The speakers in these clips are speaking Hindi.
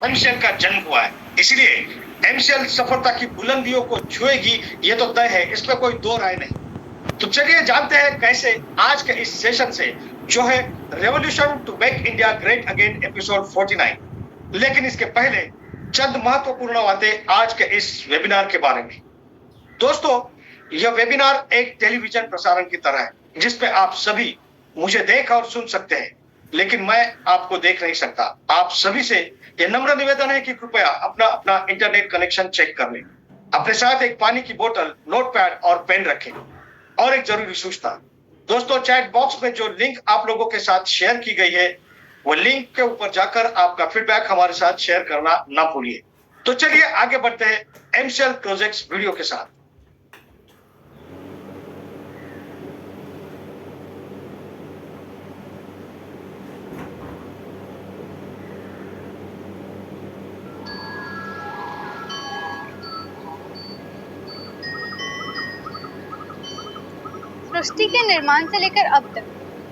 एमसीएल का जन्म हुआ है, इसलिए एमसीएल सफलता की बुलंदियों को छुएगी, ये तो तय है, इसमें कोई दो राय नहीं। तो चलिए जानते हैं कैसे आज के इस सेशन से, जो है revolution to make India great again episode 49। लेकिन इसके पहले चंद महत्वपूर्ण बातें आज के इस वेबिनार के बारे में। दोस्तों, यह वेबिनार एक टेलीविजन प्रसारण की तरह है, जिसपे आप सभी मुझे देख और सुन सकते हैं, लेकिन मैं आपको देख नहीं सकता। आप सभी से यह नम्र निवेदन है कि कृपया अपना अपना इंटरनेट कनेक्शन चेक कर लें। अपने साथ एक पानी की बोतल, नोटपैड और पेन रखें। और एक जरूरी सूचना, दोस्तों, चैट बॉक्स में जो लिंक आप लोगों के साथ शेयर की गई है, वो लिंक के ऊपर जाकर आपका फीडबैक हमारे साथ शेयर करना ना भूलिए। तो चलिए आगे बढ़ते हैं एमसीएल प्रोजेक्ट्स वीडियो के साथ। सृष्टि के निर्माण से लेकर अब तक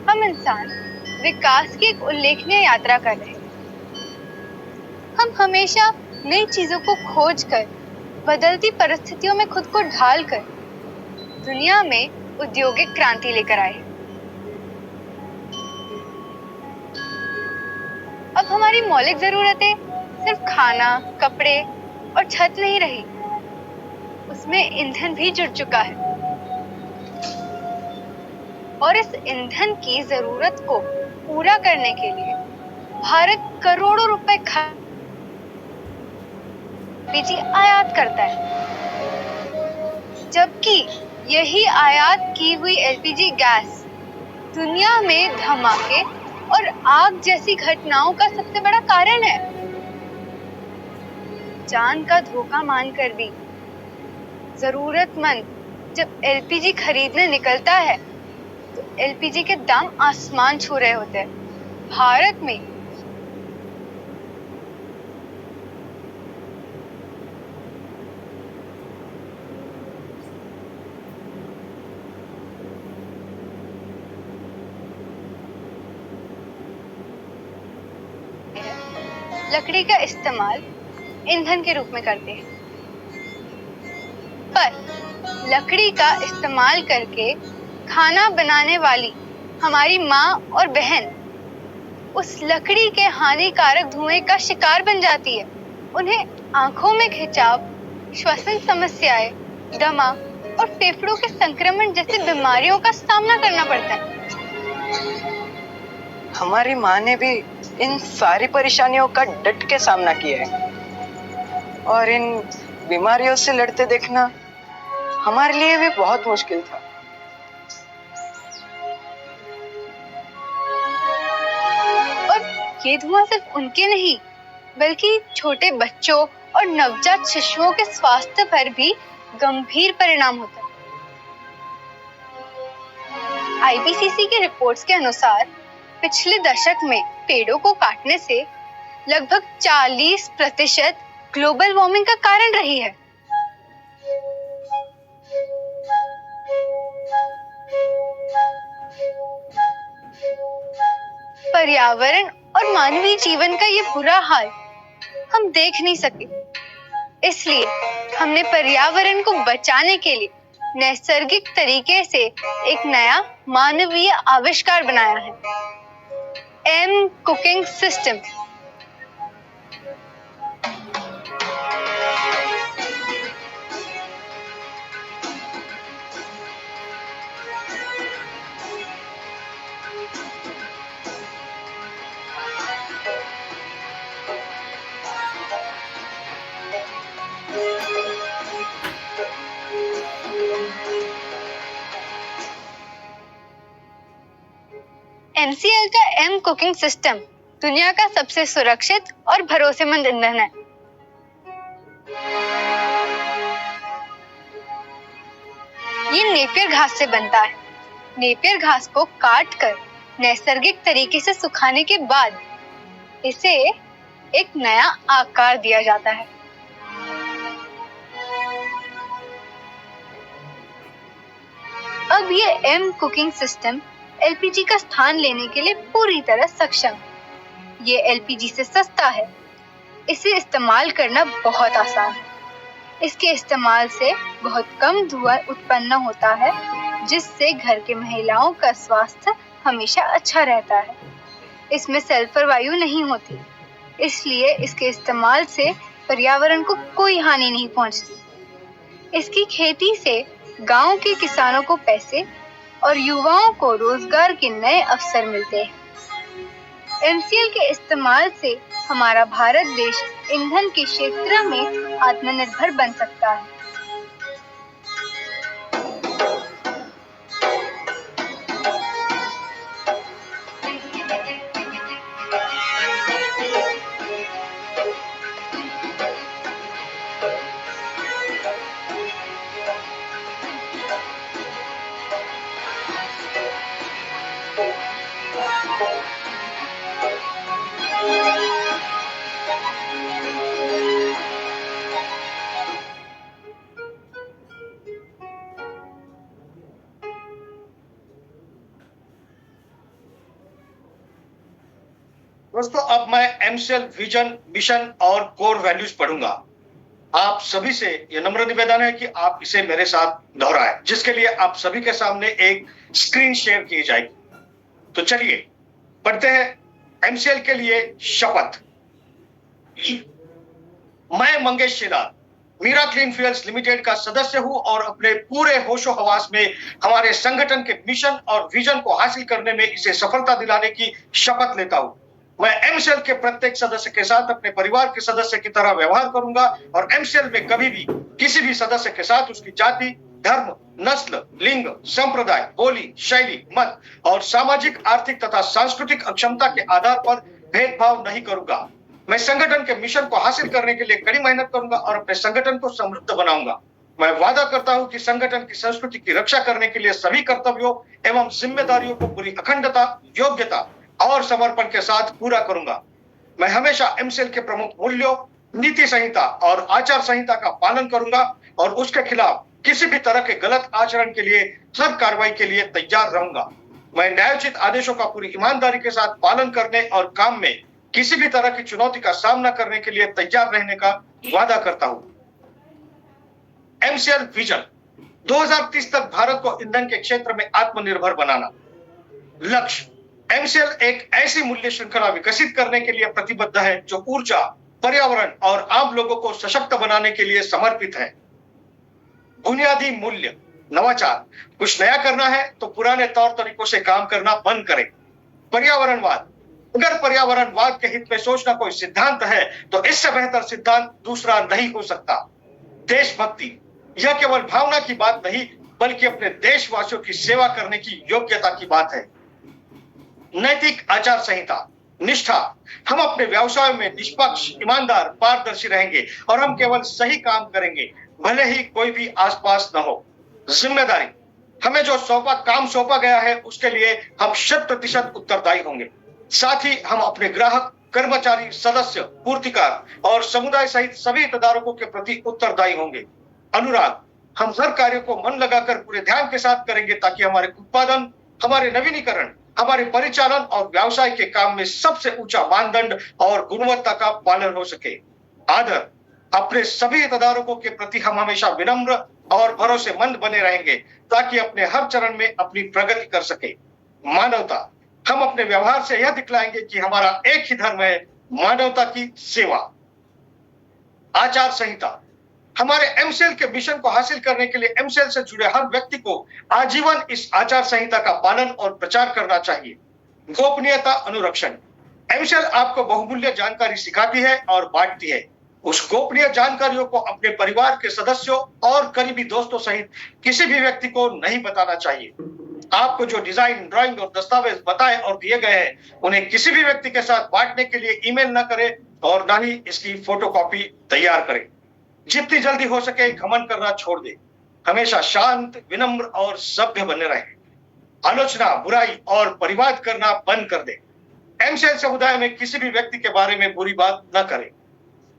हम इंसान विकास की एक उल्लेखनीय यात्रा कर रहे हैं। हम हमेशा नई चीजों को खोज कर, बदलती परिस्थितियों में खुद को ढाल कर दुनिया में औद्योगिक क्रांति लेकर आए। अब हमारी मौलिक जरूरतें सिर्फ खाना, कपड़े और छत नहीं रही, उसमें ईंधन भी जुड़ चुका है। और इस ईंधन की जरूरत को पूरा करने के लिए भारत करोड़ों रुपए एलपीजी आयात करता है, जबकि यही आयात की हुई एलपीजी गैस दुनिया में धमाके और आग जैसी घटनाओं का सबसे बड़ा कारण है। जान का धोखा मानकर भी जरूरतमंद जब एलपीजी खरीदने निकलता है तो एलपीजी के दाम आसमान छू रहे होते हैं। भारत में लकड़ी का इस्तेमाल ईंधन के रूप में करते हैं, पर लकड़ी का इस्तेमाल करके खाना बनाने वाली हमारी माँ और बहन उस लकड़ी के हानिकारक धुएं का शिकार बन जाती है। उन्हें आंखों में खिंचाव, श्वसन समस्याएं, दमा और फेफड़ों के संक्रमण जैसी बीमारियों का सामना करना पड़ता है। हमारी माँ ने भी इन सारी परेशानियों का डट के सामना किया है, और इन बीमारियों से लड़ते देखना हमारे लिए भी बहुत मुश्किल था। ये धुआं सिर्फ उनके नहीं, बल्कि छोटे बच्चों और नवजात शिशुओं के स्वास्थ्य पर भी गंभीर परिणाम होता है। आईपीसीसी की रिपोर्ट्स के अनुसार पिछले दशक में पेड़ों को काटने से लगभग 40% ग्लोबल वार्मिंग का कारण रही है। पर्यावरण और मानवीय जीवन का ये बुरा हाल हम देख नहीं सके, इसलिए हमने पर्यावरण को बचाने के लिए नैसर्गिक तरीके से एक नया मानवीय आविष्कार बनाया है, एम कुकिंग सिस्टम। एमसीएल का एम कुकिंग सिस्टम दुनिया का सबसे सुरक्षित और भरोसेमंद ईंधन है। ये नेपियर घास से बनता है। नेपियर घास को काट कर नैसर्गिक तरीके से सुखाने के बाद इसे एक नया आकार दिया जाता है। अब ये एम कुकिंग सिस्टम एलपीजी का स्थान लेने के लिए पूरी तरह सक्षम है। ये एलपीजी से सस्ता है, इसे इस्तेमाल करना बहुत आसान है। इसके इस्तेमाल से बहुत कम धुआं उत्पन्न होता है, जिससे घर के महिलाओं का स्वास्थ्य हमेशा अच्छा रहता है। इसमें सल्फर वायु नहीं होती, इसलिए इसके इस्तेमाल से पर्यावरण को कोई हानि नहीं पहुंचती। इसकी खेती से गांव के किसानों को पैसे और युवाओं को रोजगार के नए अवसर मिलते हैं। MCL के इस्तेमाल से हमारा भारत देश ईंधन के क्षेत्र में आत्मनिर्भर बन सकता है। दोस्तों, अब मैं MCL विजन, मिशन और कोर वैल्यूज पढ़ूंगा। आप सभी से यह नम्र निवेदन है कि आप इसे मेरे साथ दोहराएं, जिसके लिए आप सभी के सामने एक स्क्रीन शेयर की जाएगी। तो चलिए पढ़ते हैं MCL के लिए शपथ। मैं Mangesh Shelar Meera clean fuels limited का सदस्य हूं और अपने पूरे होशो हवास में हमारे संगठन के मिशन और विजन को हासिल करने में इसे सफलता दिलाने की शपथ लेता हूं। मैं MCL के प्रत्येक सदस्य के साथ अपने परिवार के सदस्य की तरह व्यवहार करूंगा और MCL में कभी भी किसी भी सदस्य के साथ उसकी जाति, धर्म, नस्ल, लिंग, संप्रदाय, बोली, शैली, मत और सामाजिक, आर्थिक तथा सांस्कृतिक अक्षमता के आधार पर भेदभाव नहीं करूंगा। मैं संगठन के मिशन को हासिल करने के लिए कड़ी मेहनत करूंगा और अपने संगठन को समृद्ध बनाऊंगा। मैं वादा करता हूं कि संगठन की संस्कृति की रक्षा करने के लिए सभी कर्तव्यों एवं जिम्मेदारियों को पूरी अखंडता, योग्यता और समर्पण के साथ पूरा करूंगा। मैं हमेशा MCL के प्रमुख मूल्यों, नीति संहिता और आचार संहिता का पालन करूंगा और उसके खिलाफ किसी भी तरह के गलत आचरण के लिए हर कार्रवाई के लिए तैयार रहूंगा। मैं न्यायोचित आदेशों का पूरी ईमानदारी के साथ पालन करने और काम में किसी भी तरह की चुनौती का सामना करने के लिए तैयार रहने का वादा करता हूं। MCL विजन 2030 तक भारत को ईंधन के क्षेत्र में आत्मनिर्भर बनाना। लक्ष्य MCL एक ऐसी मूल्य श्रृंखला विकसित करने के लिए प्रतिबद्ध है जो ऊर्जा, पर्यावरण और आम लोगों को सशक्त बनाने के लिए समर्पित है। बुनियादी मूल्य नवाचार, कुछ नया करना है तो पुराने तौर तरीकों से काम करना बंद करें। पर्यावरणवाद, अगर पर्यावरणवाद के हित में सोचना कोई सिद्धांत है तो इससे बेहतर सिद्धांत दूसरा नहीं हो सकता। देशभक्ति, यह केवल भावना की बात नहीं बल्कि अपने देशवासियों की सेवा करने की योग्यता की बात है। नैतिक आचार संहिता, निष्ठा, हम अपने व्यवसाय में निष्पक्ष, ईमानदार, पारदर्शी रहेंगे और हम केवल सही काम करेंगे, भले ही कोई भी आसपास न हो। जिम्मेदारी, हमें जो काम सौंपा गया है उसके लिए हम 100% उत्तरदायी होंगे। साथ ही हम अपने ग्राहक, कर्मचारी, सदस्य, पूर्तिकार और समुदाय सहित सभी हितधारकों के प्रति उत्तरदायी होंगे। अनुराग, हम हर कार्य को मन लगाकर पूरे ध्यान के साथ करेंगे ताकि हमारे उत्पादन, हमारे नवीनीकरण, हमारे परिचालन और व्यवसाय के काम में सबसे ऊंचा मानदंड और गुणवत्ता का पालन हो सके। आदर, अपने सभी हितधारकों के प्रति हम हमेशा विनम्र और भरोसेमंद बने रहेंगे ताकि अपने हर चरण में अपनी प्रगति कर सके। मानवता, हम अपने व्यवहार से यह दिखलाएंगे कि हमारा एक ही धर्म है, मानवता की सेवा। आचार संहिता, हमारे MCL के मिशन को हासिल करने के लिए MCL से जुड़े हर व्यक्ति को आजीवन इस आचार संहिता का पालन और प्रचार करना चाहिए। गोपनीयता अनुरक्षण, MCL आपको बहुमूल्य जानकारी सिखाती है और बांटती है। उस गोपनीय जानकारियों को अपने परिवार के सदस्यों और करीबी दोस्तों सहित किसी भी व्यक्ति को नहीं बताना चाहिए। आपको जो डिजाइन, ड्राइंग और दस्तावेज बताए और दिए गए हैं उन्हें किसी भी व्यक्ति के साथ बांटने के लिए ईमेल न करें और न ही इसकी फोटोकॉपी तैयार करें। जितनी जल्दी हो सके घमंड करना छोड़ दे। हमेशा शांत, विनम्र और सभ्य बने रहे। आलोचना, बुराई और परिवाद करना बंद कर दे। MCL समुदाय में किसी भी व्यक्ति के बारे में बुरी बात न करें।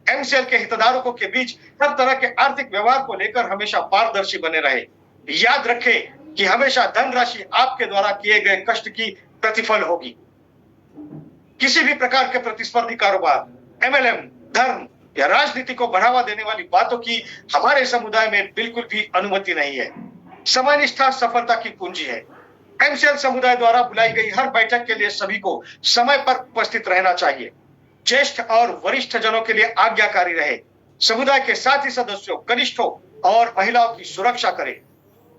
MCL के हितधारकों के बीच हर तरह के आर्थिक व्यवहार को लेकर हमेशा पारदर्शी बने रहे। याद रखें कि हमेशा धनराशि आपके द्वारा किए गए कष्ट की प्रतिफल होगी। किसी भी प्रकार के प्रतिस्पर्धी कारोबार, MLM, धर्म या राजनीति को बढ़ावा देने वाली बातों की हमारे समुदाय में बिल्कुल भी अनुमति नहीं है। समय निष्ठा सफलता की कुंजी है। एमसीएल समुदाय द्वारा बुलाई गई हर बैठक के लिए सभी को समय पर उपस्थित रहना चाहिए। ज्येष्ठ और वरिष्ठ जनों के लिए आज्ञाकारी रहे। समुदाय के साथी सदस्यों, कनिष्ठों और महिलाओं की सुरक्षा करें।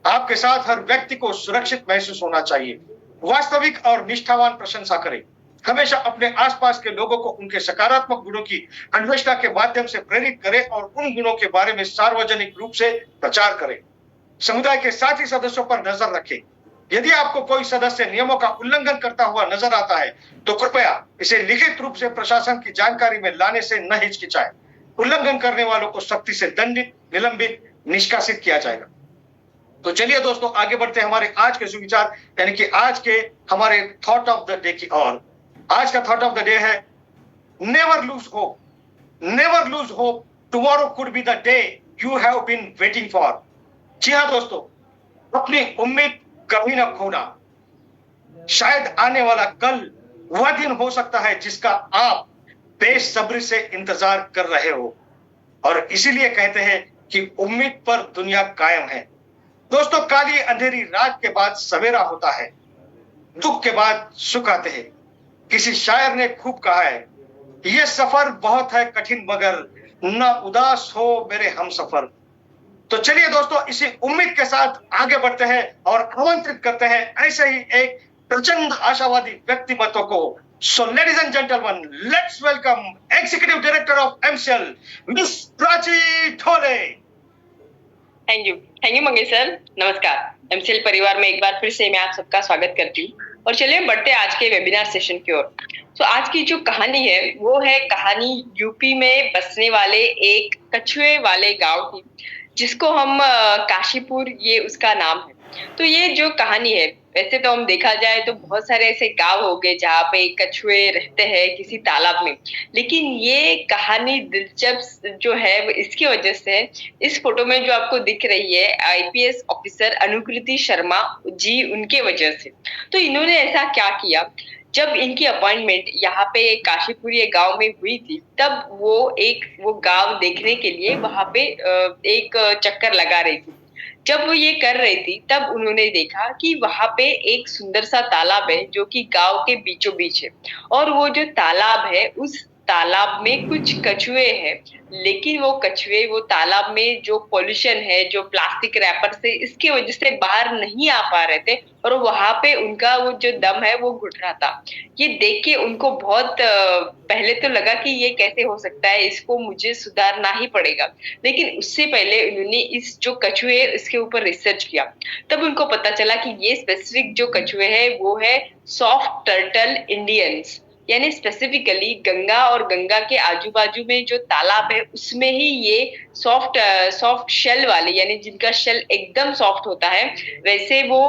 आपके साथ हर व्यक्ति को सुरक्षित महसूस होना चाहिए। वास्तविक और निष्ठावान प्रशंसा करें। हमेशा अपने आसपास के लोगों को उनके सकारात्मक गुणों की अन्वेषणा के माध्यम से प्रेरित करें और उन गुणों के बारे में सार्वजनिक रूप से प्रचार करें। समुदाय के साथी सदस्यों पर नजर रखें। यदि आपको कोई सदस्य नियमों का उल्लंघन करता हुआ नजर आता है तो कृपया इसे लिखित रूप से प्रशासन की जानकारी में लाने से न हिचकिचाएं। उल्लंघन करने वालों को सख्ती से दंडित, निलंबित, निष्कासित किया जाएगा। तो चलिए दोस्तों, आगे बढ़ते हैं हमारे आज के सुविचार यानी कि आज के हमारे थॉट ऑफ द डे की ओर। आज का थॉट ऑफ द डे है never lose hope. Never lose hope, tomorrow could be the day you have been waiting for. जी हाँ दोस्तों, अपनी उम्मीद कभी ना खोना। शायद आने वाला कल वह दिन हो सकता है जिसका आप बेसब्री से इंतजार कर रहे हो, और इसीलिए कहते हैं कि उम्मीद पर दुनिया कायम है। दोस्तों, काली अंधेरी रात के बाद सवेरा होता है, दुख के बाद सुख आते हैं। किसी शायर ने खूब कहा है, ये सफर बहुत है कठिन मगर ना उदास हो मेरे हमसफर। तो चलिए दोस्तों, इसी उम्मीद के साथ आगे बढ़ते हैं और आमंत्रित करते हैं ऐसे ही एक प्रचंड आशावादी व्यक्तिमत्व को। So ladies and gentleman, let's welcome executive director of MCL, miss Prachi Dhole. Thank you Mangesh sir. नमस्कार। एमसीएल परिवार में एक बार फिर से मैं आप सबका स्वागत करती हूँ और चलिए बढ़ते हैं आज के वेबिनार सेशन की ओर। तो आज की जो कहानी है वो है कहानी यूपी में बसने वाले एक कछुए वाले गांव की, जिसको हम काशीपुर, ये उसका नाम है। तो ये जो कहानी है, वैसे तो हम देखा जाए तो बहुत सारे ऐसे गांव हो गए जहाँ पे कछुए रहते हैं किसी तालाब में, लेकिन ये कहानी दिलचस्प जो है वो इसकी वजह से, इस फोटो में जो आपको दिख रही है आईपीएस ऑफिसर अनुकृति शर्मा जी, उनके वजह से। तो इन्होंने ऐसा क्या किया, जब इनकी अपॉइंटमेंट यहाँ पे काशीपुर ये गांव में हुई थी, तब वो गांव देखने के लिए वहां पे एक चक्कर लगा रही थी। जब वो ये कर रही थी तब उन्होंने देखा कि वहां पे एक सुंदर सा तालाब है जो कि गांव के बीचों बीच है, और वो जो तालाब है उस तालाब में कुछ कछुए हैं, लेकिन वो कछुए वो तालाब में जो पॉल्यूशन है, जो प्लास्टिक रैपर से, इसकी वजह से बाहर नहीं आ पा रहे थे और वहां पे उनका वो जो दम है वो घुट रहा था। ये देख के उनको बहुत पहले तो लगा कि ये कैसे हो सकता है, इसको मुझे सुधारना ही पड़ेगा। लेकिन उससे पहले उन्होंने इस जो कछुए है इसके ऊपर रिसर्च किया। तब उनको पता चला कि ये स्पेसिफिक जो कछुए है वो है सॉफ्ट टर्टल इंडियंस, यानी स्पेसिफिकली गंगा और गंगा के आजू बाजू में जो तालाब है उसमें ही ये सॉफ्ट शेल वाले, यानी जिनका शेल एकदम सॉफ्ट होता है, वैसे वो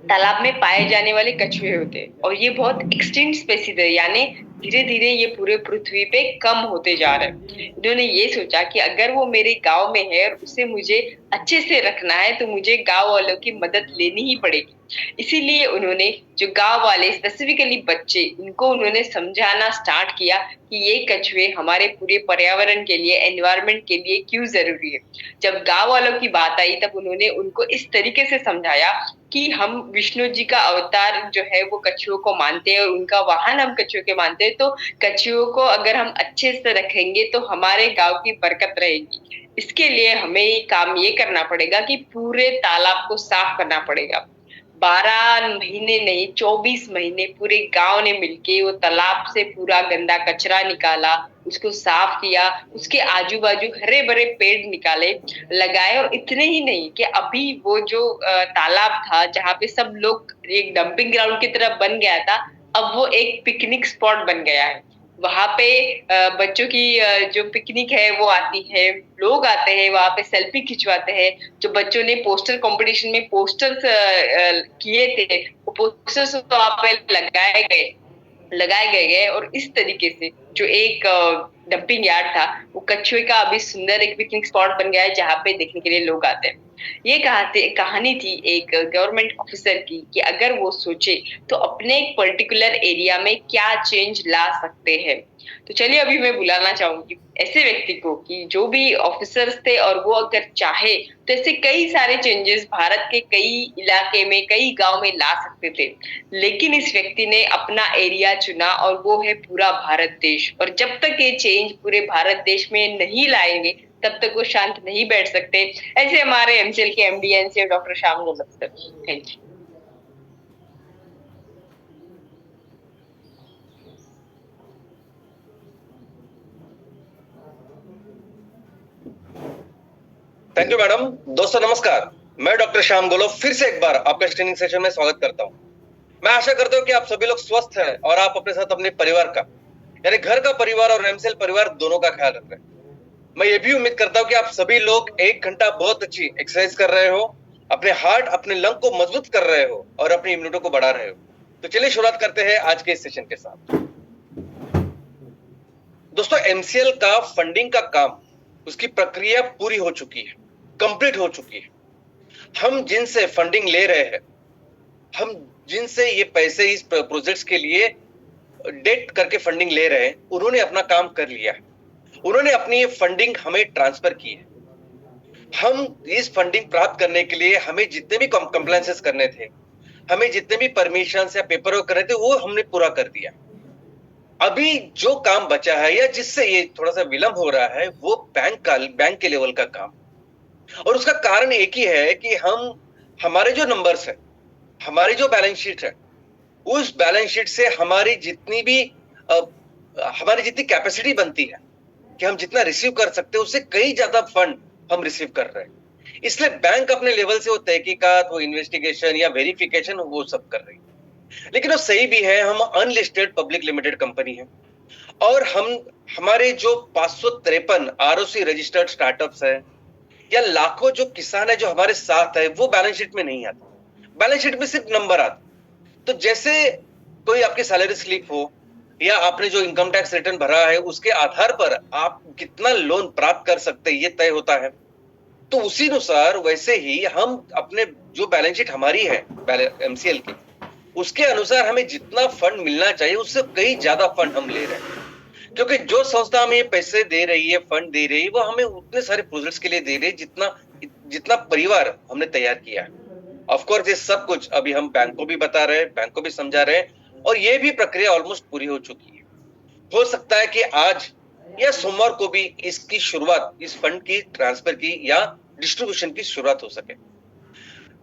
तालाब में पाए जाने वाले कछुए होते हैं। और ये बहुत एक्सटिंक्ट स्पेसीज है, यानी धीरे धीरे ये पूरे पृथ्वी पे कम होते जा रहे हैं। इन्होंने ये सोचा कि अगर वो मेरे गांव में है और उसे मुझे अच्छे से रखना है तो मुझे गांव वालों की मदद लेनी ही पड़ेगी। इसीलिए उन्होंने जो गांव वाले, स्पेसिफिकली बच्चे, इनको उन्होंने समझाना स्टार्ट किया कि ये कछुए हमारे पूरे पर्यावरण के लिए, एनवायरनमेंट के लिए क्यों जरूरी है। जब गांव वालों की बात आई तब उन्होंने उनको इस तरीके से समझाया कि हम विष्णु जी का अवतार जो है वो कछुओं को मानते हैं और उनका वाहन हम कछुओं के मानते हैं, तो कछुओं को अगर हम अच्छे से रखेंगे तो हमारे गांव की बरकत रहेगी। इसके लिए हमें काम ये करना पड़ेगा कि पूरे तालाब को साफ करना पड़ेगा। 12 महीने नहीं, 24 महीने पूरे गांव ने मिलके वो तालाब से पूरा गंदा कचरा निकाला, उसको साफ किया, उसके आजू बाजू हरे भरे पेड़ निकाले, लगाए। और इतने ही नहीं कि अभी वो जो तालाब था जहाँ पे सब लोग एक डंपिंग ग्राउंड की तरह बन गया था, अब वो एक पिकनिक स्पॉट बन गया है। वहां पे बच्चों की जो पिकनिक है वो आती है, लोग आते हैं वहां पे सेल्फी खिंचवाते हैं। जो बच्चों ने पोस्टर कंपटीशन में पोस्टर्स किए थे, वो पोस्टर्स वहां पे लगाए गए और इस तरीके से जो एक डंपिंग यार्ड था वो कछुए का अभी सुंदर एक पिकनिक स्पॉट बन गया है जहाँ पे देखने के लिए लोग आते हैं। ये कहानी थी एक गवर्नमेंट ऑफिसर की कि अगर वो सोचे तो अपने एक पर्टिकुलर एरिया में क्या चेंज ला सकते हैं। तो चलिए अभी मैं बुलाना चाहूंगी ऐसे व्यक्ति को कि जो भी ऑफिसर्स थे और वो अगर चाहे तो ऐसे कई सारे चेंजेस भारत के कई इलाके में कई गांव में ला सकते थे, लेकिन इस व्यक्ति ने अपना एरिया चुना और वो है पूरा भारत देश। और जब तक ये चेंज पूरे भारत देश में नहीं लाएंगे तब तक वो शांत नहीं बैठ सकते। ऐसे हमारे एमसीएल के MD NCA doctor Shyam Golab sir. Thank you. Thank you madam. दोस्तों नमस्कार, मैं डॉक्टर श्याम गोलब फिर से एक बार आपका ट्रेनिंग सेशन में स्वागत करता हूं। मैं आशा करता हूं कि आप सभी लोग स्वस्थ हैं और आप अपने साथ अपने परिवार का यानी घर का परिवार और एमसीएल परिवार दोनों का ख्याल रख रहे हैं। मैं ये भी उम्मीद करता हूं कि आप सभी लोग 1 घंटा बहुत अच्छी एक्सरसाइज कर रहे हो, अपने हार्ट अपने लंग को मजबूत कर रहे हो और अपनी इम्यूनिटी को बढ़ा रहे हो। तो चलिए शुरुआत करते हैं आज के इस सेशन के साथ। दोस्तों एमसीएल का फंडिंग का काम, उसकी प्रक्रिया पूरी हो चुकी है, कंप्लीट हो चुकी है। हम जिनसे फंडिंग ले रहे हैं, हम जिनसे ये पैसे इस प्रोजेक्ट्स के लिए डेट करके फंडिंग ले रहे हैं, उन्होंने अपना काम कर लिया है। उन्होंने अपनी ये फंडिंग हमें ट्रांसफर की है। हम इस फंडिंग प्राप्त करने के लिए हमें जितने भी कंप्लायंसेस करने थे, हमें जितने भी परमिशन या पेपर वर्क करने थे, वो हमने पूरा कर दिया। अभी जो काम बचा है या जिससे ये थोड़ा सा विलंब हो रहा है, वो बैंक के लेवल का काम। और उसका कारण एक ही है कि हमारे जो नंबर्स है, हमारी जो बैलेंस शीट है, उस बैलेंस शीट से हमारी जितनी कैपेसिटी बनती है कि हम जितना रिसीव कर सकते हैं, उससे कई ज्यादा फंड हम रिसीव कर रहे हैं। इसलिए बैंक अपने लेवल से वो तहकीकात, वो इन्वेस्टिगेशन या वेरिफिकेशन वो सब कर रही है। लेकिन वो सही भी है, हम अनलिस्टेड पब्लिक लिमिटेड कंपनी है और हमारे जो 553 आरओसी रजिस्टर्ड स्टार्टअप्स है या लाखों जो किसान है जो हमारे साथ है, वो बैलेंस शीट में नहीं आते। बैलेंस शीट में सिर्फ नंबर आते। तो जैसे कोई आपकी सैलरी स्लिप हो या आपने जो इनकम टैक्स रिटर्न भरा है, उसके आधार पर आप कितना लोन प्राप्त कर सकते हैं, ये तय होता है। तो उसी अनुसार वैसे ही हम अपने जो बैलेंस शीट हमारी है एमसीएल की, उसके अनुसार हमें जितना फंड मिलना चाहिए उससे कई ज्यादा फंड हम ले रहे हैं। क्योंकि जो संस्था हमें ये पैसे दे रही है, फंड दे रही है, वो हमें उतने सारे प्रोजेक्ट्स के लिए दे रही है जितना परिवार हमने तैयार किया है। ऑफ कोर्स ये सब कुछ अभी हम बैंक को भी बता रहे हैं, बैंक को भी समझा रहे हैं और ये भी प्रक्रिया ऑलमोस्ट पूरी हो चुकी है। हो सकता है कि आज या सोमवार को भी इसकी शुरुआत, इस फंड की ट्रांसफर की या डिस्ट्रीब्यूशन की शुरुआत हो सके।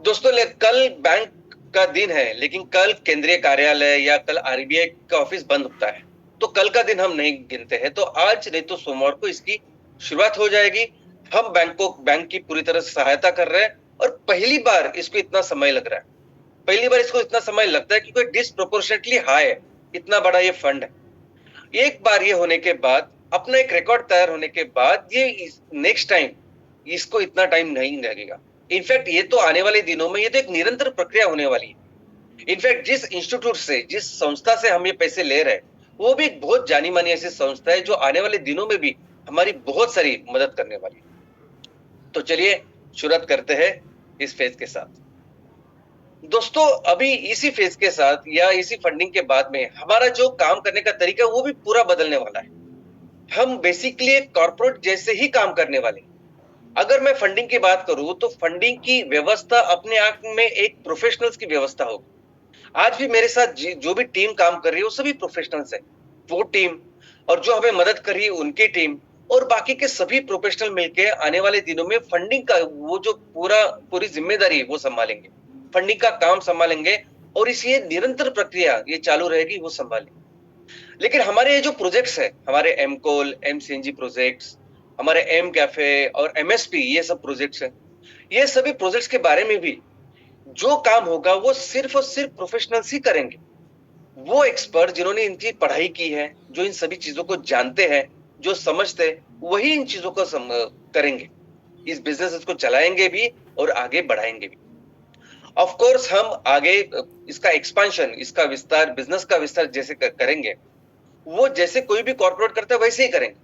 दोस्तों कल बैंक का दिन है, लेकिन कल केंद्रीय कार्यालय या कल आरबीआई का ऑफिस बंद होता है, तो कल का दिन हम नहीं गिनते हैं। तो आज नहीं तो सोमवार को इसकी शुरुआत हो जाएगी। हम बैंक की पूरी तरह से सहायता कर रहे हैं और पहली बार इसको इतना समय लग रहा है। पहली बार इसको इतना समय लगता है क्योंकि डिस्प्रोपोर्शनेटली हाई है, इतना बड़ा ये फंड है। एक बार ये होने के बाद, अपना एक रिकॉर्ड तैयार होने के बाद, ये नेक्स्ट टाइम इसको इतना टाइम नहीं लगेगा। इनफैक्ट ये तो आने वाले दिनों में ये तो एक निरंतर प्रक्रिया होने वाली है। इनफैक्ट जिस इंस्टीट्यूट से, जिस संस्था से हम ये पैसे ले रहे हैं, वो भी एक बहुत जानी मानी ऐसी संस्था है जो आने वाले दिनों में भी हमारी बहुत सारी मदद करने वाली है। तो चलिए शुरुआत करते हैं इस फेज के साथ। दोस्तों अभी इसी फेज के साथ या इसी फंडिंग के बाद में हमारा जो काम करने का तरीका वो भी पूरा बदलने वाला है। हम बेसिकली एक कॉर्पोरेट जैसे ही काम करने वाले। अगर मैं फंडिंग की बात करूं तो फंडिंग की व्यवस्था अपने आप में एक प्रोफेशनल्स की व्यवस्था होगी। आज भी मेरे साथ जो भी टीम काम कर रही है वो सभी प्रोफेशनल्स है। वो टीम और जो हमें मदद कर रही है उनकी टीम और बाकी के सभी प्रोफेशनल मिलकर आने वाले दिनों में फंडिंग का वो जो पूरी जिम्मेदारी है वो संभालेंगे, फंडिंग का काम संभालेंगे और इस ये निरंतर प्रक्रिया ये चालू रहेगी, वो संभालेंगे। लेकिन हमारे ये जो प्रोजेक्ट्स है, हमारे एमकोल, एमसीएनजी प्रोजेक्ट्स, हमारे एम कैफे और एमएसपी, ये सब प्रोजेक्ट्स हैं। ये सभी प्रोजेक्ट्स के बारे में भी जो काम होगा वो सिर्फ और सिर्फ प्रोफेशनल्स ही करेंगे। वो एक्सपर्ट जिन्होंने इनकी पढ़ाई की है, जो इन सभी चीजों को जानते हैं, जो समझते हैं, वही इन चीजों को करेंगे। इस बिजनेस को चलाएंगे भी और आगे बढ़ाएंगे भी। ऑफ कोर्स हम आगे इसका एक्सपेंशन, इसका विस्तार, बिजनेस का विस्तार जैसे करेंगे, वो जैसे कोई भी कॉर्पोरेट करता है वैसे ही करेंगे।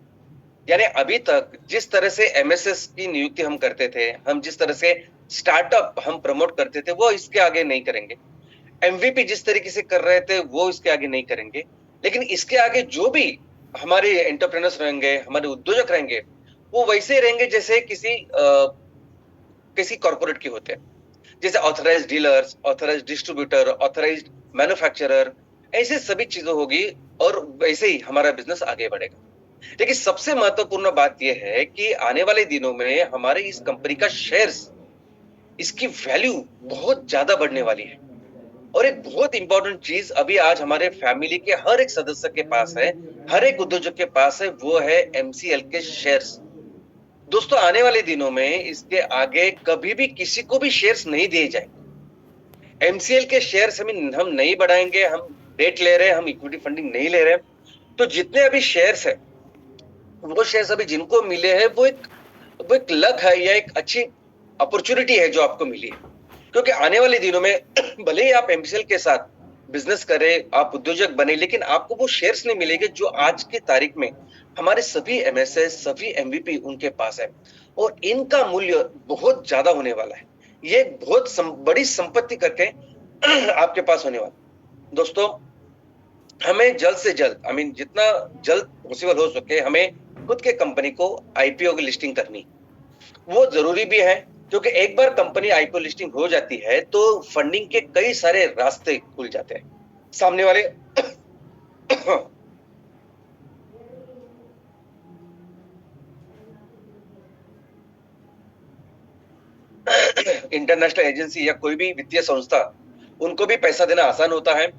यानी अभी तक जिस तरह से एमएसएस की नियुक्ति हम करते थे, हम जिस तरह से स्टार्टअप हम प्रमोट करते थे वो इसके आगे नहीं करेंगे, एमवीपी जिस तरीके से कर रहे थे वो इसके आगे नहीं करेंगे, लेकिन इसके आगे जो भी हमारे एंटरप्रेन्योर्स रहेंगे, हमारे उद्योजक रहेंगे, वो वैसे ही रहेंगे जैसे किसी कॉर्पोरेट के होते हैं, जैसे authorised dealers, authorised distributor, authorised manufacturer, ऐसे सभी चीजें होगी और वैसे ही हमारा बिजनेस आगे बढ़ेगा। लेकिन सबसे महत्वपूर्ण बात यह है कि आने वाले दिनों में हमारे इस कंपनी का शेयर्स, इसकी वैल्यू बहुत ज्यादा बढ़ने वाली है। और एक बहुत इंपॉर्टेंट चीज अभी आज हमारे फैमिली के हर एक सदस्य के पास है, हर एक उद्योजक के पास है, वो है एमसीएल के शेयर्स। दोस्तों आने वाले दिनों में इसके आगे कभी भी किसी को भी शेयर्स नहीं दिए जाएंगे। एमसीएल के शेयर्स हम नहीं बढ़ाएंगे, हम डेट ले रहे हैं, हम इक्विटी फंडिंग नहीं ले रहे हैं। तो जितने अभी शेयर्स है, वो शेयर्स अभी जिनको मिले हैं वो एक लक है या एक अच्छी अपॉर्चुनिटी है जो आपको मिली है। क्योंकि आने वाले दिनों में भले ही आप एमसीएल के साथ बिजनेस करें, आप उद्योजक बने, लेकिन आपको वो शेयर्स नहीं मिलेंगे जो आज की तारीख में हमारे सभी एमएसएस, सभी एमवीपी उनके पास है और इनका मूल्य बहुत ज्यादा होने वाला है। ये बहुत बड़ी संपत्ति करके आपके पास होने वाला। दोस्तों हमें जल्द से जल्द जितना जल्द पॉसिबल हो सके हमें खुद के कंपनी को आईपीओ की लिस्टिंग करनी, वो जरूरी भी है। क्योंकि एक बार कंपनी आईपीओ लिस्टिंग हो जाती है तो फंडिंग के कई सारे रास्ते खुल जाते हैं। सामने वाले इंटरनेशनल एजेंसी या कोई भी वित्तीय संस्था, उनको भी पैसा देना आसान होता है।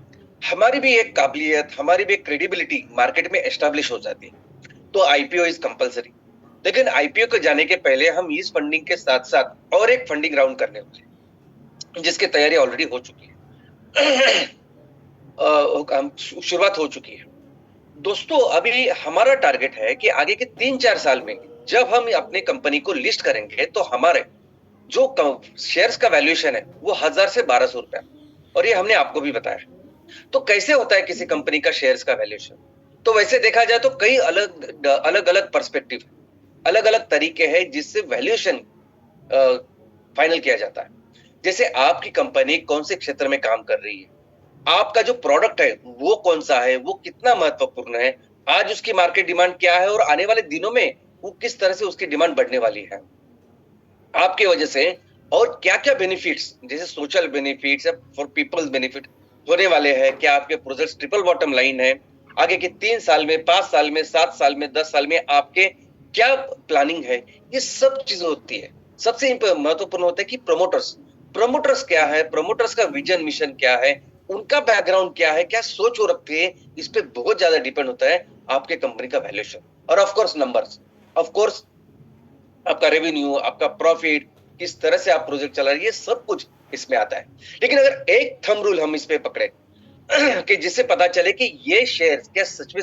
हमारी भी एक काबिलियत, हमारी भी एक क्रेडिबिलिटी मार्केट में एस्टैब्लिश हो जाती है। तो आईपीओ इज कंपलसरी। लेकिन आईपीओ को जाने के पहले हम इस फंडिंग के साथ साथ और एक फंडिंग राउंड करने वाले, जिसकी तैयारी ऑलरेडी हो चुकी है। शुरुआत हो चुकी है। दोस्तों अभी हमारा टारगेट है कि आगे के 3-4 साल में जब हम अपने कंपनी को लिस्ट करेंगे तो हमारे जो शेयर्स का वैल्यूएशन है वो 1000 से 1200 रुपया, और ये हमने आपको भी बताया। तो कैसे होता है किसी कंपनी का शेयर्स का वैल्यूएशन? तो वैसे देखा जाए तो कई अलग अलग पर्सपेक्टिव, अलग अलग तरीके हैं जिससे वैल्यूएशन फाइनल किया जाता है। जैसे आपकी कंपनी कौन से क्षेत्र में काम कर रही है, आपका जो प्रोडक्ट है वो कौन सा है, वो कितना महत्वपूर्ण है, आज उसकी मार्केट डिमांड क्या है और आने वाले दिनों में वो किस तरह से उसकी डिमांड बढ़ने वाली है आपकी वजह से, और क्या क्या बेनिफिट्स, जैसे सोशल बेनिफिट्स या फॉर पीपल्स बेनिफिट होने वाले हैं। क्या आपके प्रोजेक्ट्स ट्रिपल बॉटम लाइन है, आगे के 3 साल में, 5 साल में, 7 साल में, 10 साल में आपके क्या प्लानिंग है, ये सब चीजें होती है। सबसे महत्वपूर्ण होता है कि प्रमोटर्स क्या है, प्रमोटर्स का विजन मिशन क्या है, उनका बैकग्राउंड क्या है, क्या सोच वो रखते हैं, इस पे बहुत ज्यादा डिपेंड होता है आपके कंपनी का वैल्यूएशन। और of course numbers, of course आपका रेवेन्यू, आपका प्रॉफिट, किस तरह से आप प्रोजेक्ट चला रहे हैं, ये सब कुछ इसमें आता है। लेकिन अगर एक थंब रूल हम इस पे पकड़े कि जिससे पता चले कि ये शेयर क्या सच में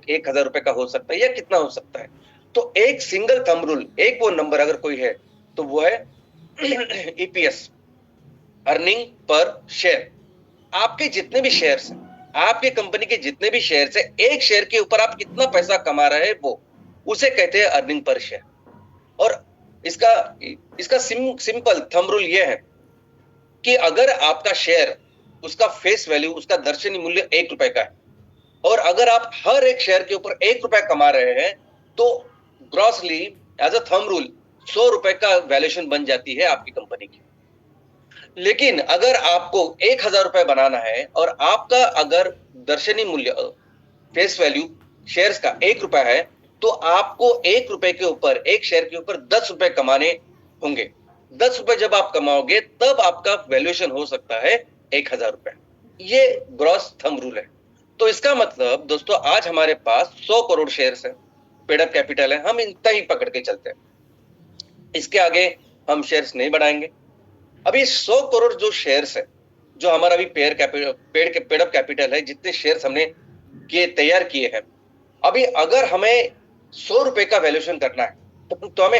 1000 रुपए का हो सकता है या कितना हो सकता है, तो एक सिंगल थंब रूल, एक वो नंबर अगर कोई है तो वो है ईपीएस, अर्निंग पर शेयर। आपके जितने भी शेयर्स हैं, आपके कंपनी के जितने भी शेयर्स हैं, एक शेयर के ऊपर आप कितना पैसा कमा रहे हैं वो, उसे कहते हैं अर्निंग पर शेयर। और इसका सिंपल थंब रूल ये है कि अगर आपका शेयर, उसका फेस वैल्यू, उसका दर्शनी मूल्य 1 रुपए का है और अगर आप हर एक शेयर के ऊपर 1 रुपए कमा रहे हैं तो grossly as a thumb rule 100 रुपए का वैल्यूएशन बन जाती है आपकी कंपनी की। लेकिन अगर आपको 1000 रुपए बनाना है और आपका अगर दर्शनी मूल्य, फेस वैल्यू शेयर्स का 1 रुपए है, तो आपको 1 रुपए के ऊपर, एक शेयर के ऊपर 10 रुपए कमाने होंगे। 10 रुपए जब आप कमाओगे तब आपका वैल्यूएशन हो सकता है 1000 रुपए। ये ग्रॉस थंब रूल है। तो इसका मतलब दोस्तों आज हमारे पास 100 करोड़ शेयर्स है, पेड अप कैपिटल है, हम इतना ही पकड़ के चलते हैं, इसके आगे हम शेयर्स नहीं बढ़ाएंगे। अभी 100 करोड़ जो शेयर्स है, जो हमारा अभी पेड अप कैपिटल है, जितने शेयर्स हमने तैयार किए हैं, अभी अगर हमें 100 रुपए का वैल्यूएशन करना है तो हमें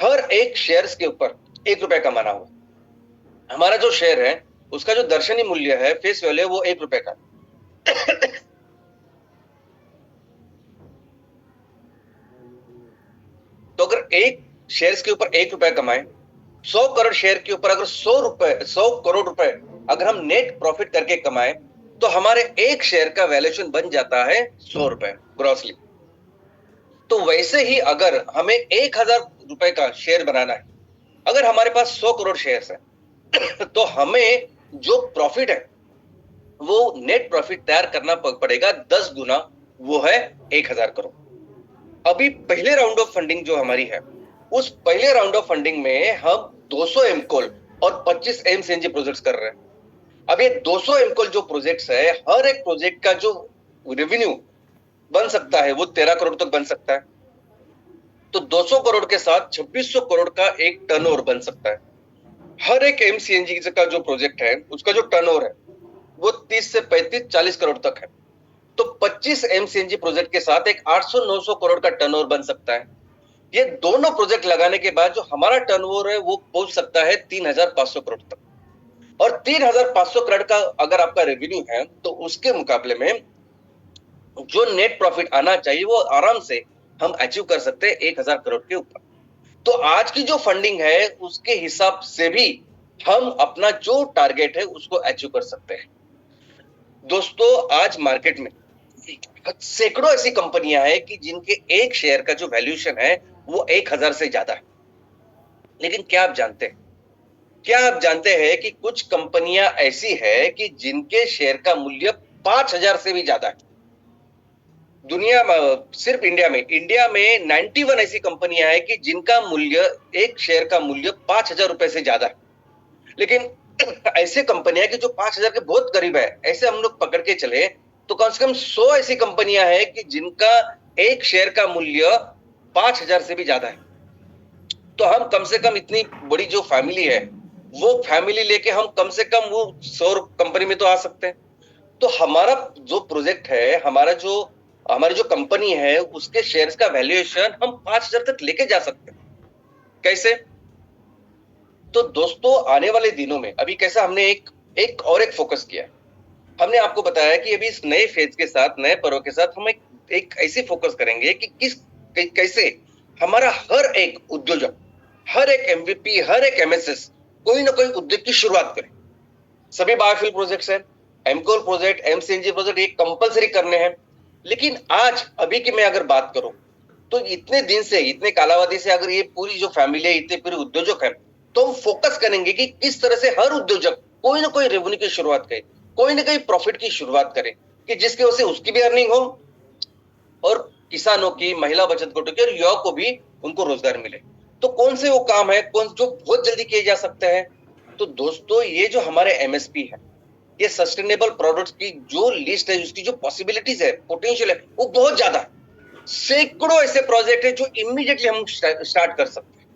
हर एक शेयर्स के ऊपर 1 रुपए कमाना होगा। हमारा जो शेयर है उसका जो दर्शनी मूल्य है, फेस वैल्यू है, वो 1 रुपए का। तो अगर एक शेयर्स के ऊपर 1 रुपए कमाए 100 करोड़ शेयर के ऊपर अगर 100 करोड़ रुपए अगर हम नेट प्रॉफिट करके कमाए तो हमारे एक शेयर का वैल्यूएशन बन जाता है 100 रुपए ग्रॉसली। तो वैसे ही अगर हमें 1000 रुपए का शेयर बनाना है, अगर हमारे पास 100 करोड़ शेयर्स है तो हमें जो प्रॉफिट है वो नेट प्रॉफिट तैयार करना पड़ेगा 10 गुना, वो है 1000 करोड़। अभी पहले राउंड ऑफ फंडिंग जो हमारी है, उस पहले राउंड ऑफ फंडिंग में हम 200 एमकोल और 25 एमसीएनजी प्रोजेक्ट्स कर रहे हैं। अब ये 200 एमकोल जो प्रोजेक्ट्स है, हर एक प्रोजेक्ट का जो रेवेन्यू बन सकता है वो 13 करोड़ तक बन सकता है। तो 200 करोड़ के साथ 2600 करोड़ का एक टर्नओवर बन सकता है। हर एक एमसीएनजी का जो प्रोजेक्ट है उसका जो टर्नओवर है वो 30 से 35-40 करोड़ तक है। तो 25 एमसीएनजी प्रोजेक्ट के साथ एक 800-900 करोड़ का टर्नओवर बन सकता है। ये दोनों प्रोजेक्ट लगाने के बाद जो हमारा टर्नओवर है वो पहुंच सकता है 3500 करोड़ तक। और 3500 करोड़ का अगर आपका रेवेन्यू है तो उसके मुकाबले में जो नेट प्रॉफिट आना चाहिए वो आराम से हम अचीव कर सकते हैं 1000 करोड़ के ऊपर। तो आज की जो फंडिंग है उसके हिसाब से भी हम अपना जो टारगेट है उसको अचीव कर सकते हैं। दोस्तों, आज मार्केट में सैकड़ों ऐसी कंपनियां हैं कि जिनके एक शेयर का जो वैल्यूएशन है वो 1000 से ज्यादा है। लेकिन क्या आप जानते हैं कि कुछ कंपनियां ऐसी है कि जिनके शेयर का मूल्य 5000 से भी ज्यादा है। दुनिया में, सिर्फ इंडिया में 91 ऐसी कंपनियां हैं कि जिनका मूल्य, एक शेयर का मूल्य 5000 रुपए से ज्यादा है। लेकिन ऐसे कंपनियां कि जो 5000 के बहुत करीब है, ऐसे हम लोग पकड़ के चले तो कम से कम 100 ऐसी कंपनियां हैं कि जिनका एक शेयर का मूल्य 5000 से भी ज्यादा है। तो हम कम से कम इतनी बड़ी जो फैमिली है वो फैमिली लेके हम कम से कम वो 100 कंपनी में तो आ सकते हैं। तो हमारा जो प्रोजेक्ट है, हमारी जो कंपनी है उसके शेयर्स का वैल्यूएशन हम 5000 तक लेके जा सकते हैं। कैसे? तो दोस्तों, आने वाले दिनों में अभी कैसा हमने एक फोकस किया है। हमने आपको बताया कि अभी इस नए फेज के साथ, नए पर्व के साथ हम एक ऐसी फोकस करेंगे कि कैसे हमारा हर एक उद्योजक, हर एक एमवीपी, हर एक एमएसएस कोई ना कोई उद्योग की शुरुआत करे। सभी बायोफ्यूल प्रोजेक्ट्स हैं, एमकोल प्रोजेक्ट, एमसीएनजी प्रोजेक्ट, ये कंपलसरी करने हैं। लेकिन आज अभी की मैं अगर बात करूं तो इतने दिन से, इतने कालावधि से अगर ये पूरी जो फैमिली है, इतने पूरे उद्योजक है, तो हम फोकस करेंगे कि किस तरह से हर उद्योजक कोई ना कोई रेवेन्यू की शुरुआत करे, कोई ना कोई प्रॉफिट की शुरुआत करे, कि जिसके वजह से उसकी भी अर्निंग हो और किसानों की, महिला बचत गठों की और युवाओं को भी उनको रोजगार मिले। तो कौन से वो काम है जो बहुत जल्दी किए जा सकते हैं? तो दोस्तों, ये जो हमारे एमएसपी है, ये सस्टेनेबल प्रोडक्ट्स की जो लिस्ट है, उसकी जो पॉसिबिलिटीज है, पोटेंशियल है, वो बहुत ज्यादा है। सैकड़ों ऐसे प्रोजेक्ट है जो इमीडिएटली हम स्टार्ट कर सकते हैं,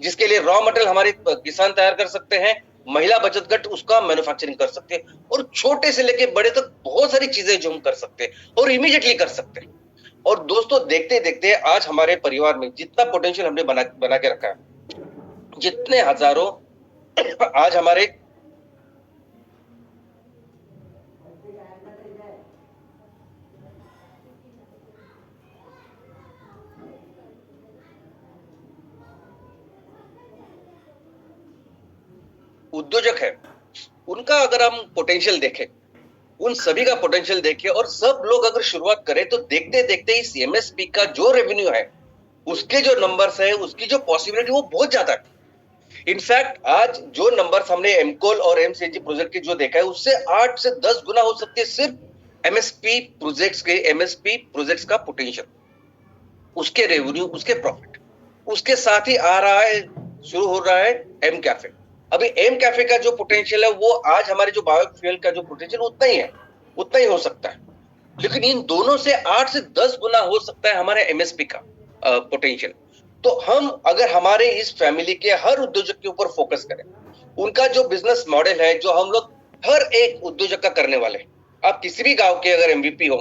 जिसके लिए रॉ मटेरियल हमारे किसान तैयार कर सकते हैं, महिला बचत गठ उसका मैन्युफैक्चरिंग कर सकते हैं, और छोटे से लेके बड़े तक बहुत सारी चीजें जो हम कर सकते हैं और इमीडिएटली कर सकते हैं। और दोस्तों, देखते देखते आज हमारे परिवार में जितना पोटेंशियल हमने बना के रखा है, जितने हजारों आज हमारे उद्योजक है, उनका अगर हम पोटेंशियल देखें, उन सभी का पोटेंशियल देखें और सब लोग अगर शुरुआत करें तो देखते देखते इस एमएसपी का जो रेवेन्यू है, उसके जो नंबर्स है, उसकी जो पॉसिबिलिटी वो बहुत ज्यादा है। इनफैक्ट आज जो नंबर्स हमने एमकोल और एमसीएनजी प्रोजेक्ट के जो देखा है, उससे 8 से 10 गुना हो सकती है सिर्फ एमएसपी प्रोजेक्ट्स का पोटेंशियल, उसके रेवेन्यू, उसके प्रॉफिट। उसके साथ ही आ रहा है, शुरू हो रहा है एम कैफे। अभी एम कैफे का जो पोटेंशियल है वो आज हमारे जो बायोफ्यूल का जो पोटेंशियल उतना ही है, उतना ही हो सकता है। लेकिन इन दोनों से 8 से 10 गुना हो सकता है हमारे एमएसपी का पोटेंशियल। तो हम अगर हमारे इस फैमिली के हर उद्योजक के ऊपर फोकस करें, उनका जो बिजनेस मॉडल है, जो हम लोग हर एक उद्योजक का करने वाले हैं, आप किसी भी गांव के अगर एमवीपी हो,